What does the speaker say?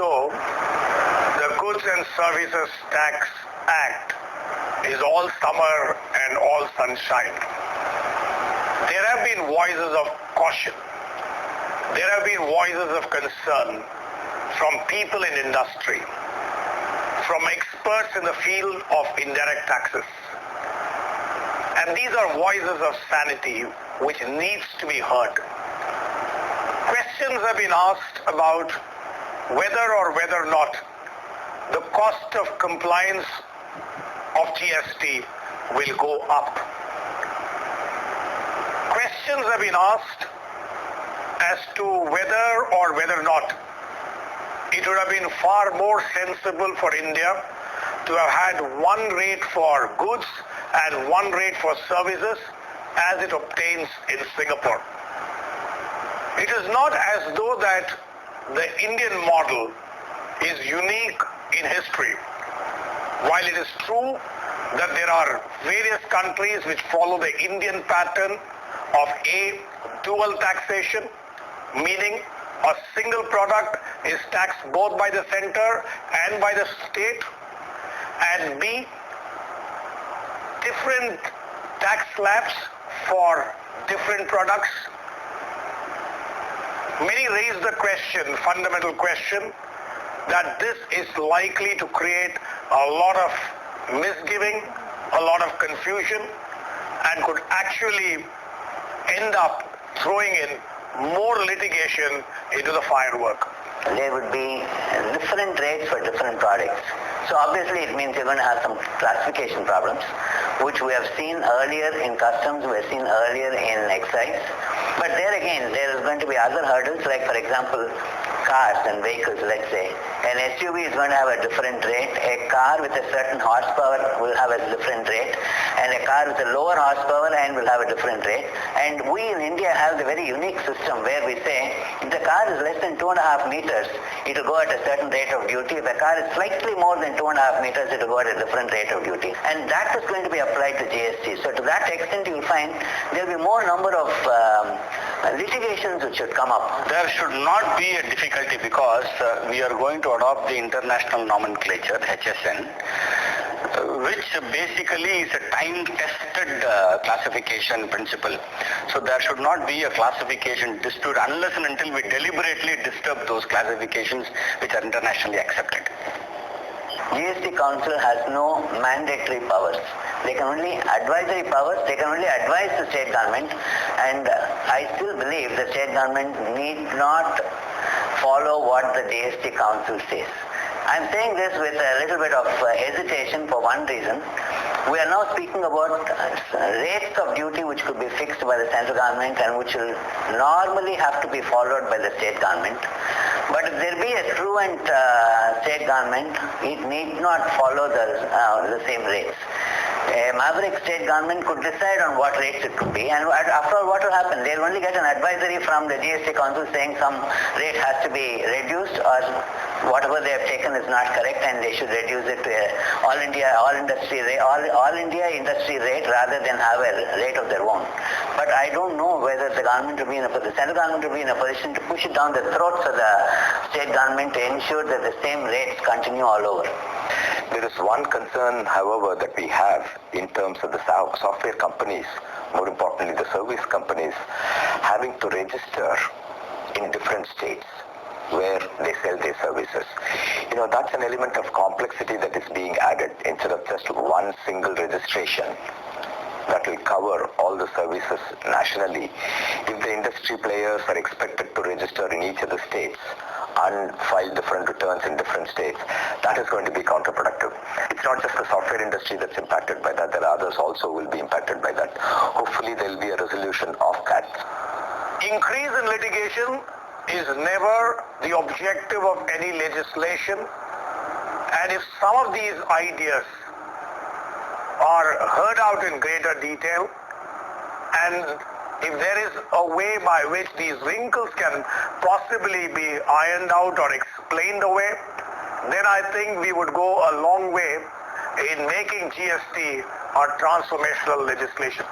though the Goods and Services Tax Act is all summer and all sunshine, there have been voices of caution. There have been voices of concern from people in industry, from experts in the field of indirect taxes. And these are voices of sanity which needs to be heard. Questions have been asked about whether or not the cost of compliance of GST will go up. Questions have been asked as to whether or not it would have been far more sensible for India to have had one rate for goods and one rate for services as it obtains in Singapore. It is not as though that the Indian model is unique in history. While it is true that there are various countries which follow the Indian pattern of a dual taxation, meaning a single product is taxed both by the center and by the state, and B, different tax slabs for different products. Many raise the question, fundamental question, that this is likely to create a lot of misgiving, a lot of confusion, and could actually end up throwing in more litigation into the firework. There would be different rates for different products. So obviously it means you're going to have some classification problems, which we have seen earlier in customs, we have seen earlier in excise. But there again, there is going to be other hurdles, like for example, cars and vehicles, let's say. An SUV is going to have a different rate, a car with a certain horsepower will have a different rate, and a car with a lower horsepower and will have a different rate. And we in India have the very unique system where we say, if the car is less than 2.5 meters, it will go at a certain rate of duty. If a car is slightly more than 2.5 meters, it will go at a different rate of duty. And that is going to be applied to GST. So to that extent, you will find there will be more number of litigations which should come up. There should not be a difficulty because we are going to adopt the international nomenclature, HSN, which basically is a time-tested classification principle. So there should not be a classification dispute unless and until we deliberately disturb those classifications which are internationally accepted. GST Council has no mandatory powers. They can only advisory powers, they can only advise the state government, and I still believe the state government need not follow what the GST Council says. I'm saying this with a little bit of hesitation for one reason. We are now speaking about rates of duty which could be fixed by the central government and which will normally have to be followed by the state government. But if there be a truant state government, it need not follow the same rates. A maverick state government could decide on what rates it could be, and after all, what will happen? They'll only get an advisory from the GST Council saying some rate has to be reduced, or whatever they have taken is not correct and they should reduce it to all India industry rate rather than have a rate of their own. But I don't know whether the central government will be in a position to push it down the throats of the state government to ensure that the same rates continue all over. There is one concern, however, that we have in terms of the software companies, more importantly the service companies, having to register in different states where they sell their services. That's an element of complexity that is being added instead of just one single registration that will cover all the services nationally. If the industry players are expected to register in each of the states and file different returns in different states, that is going to be counterproductive. It's not just the software industry that's impacted by that, there are others also will be impacted by that. Hopefully there will be a resolution of that. Increase in litigation is never the objective of any legislation, and if some of these ideas are heard out in greater detail, and if there is a way by which these wrinkles can possibly be ironed out or explained away, then I think we would go a long way in making GST a transformational legislation.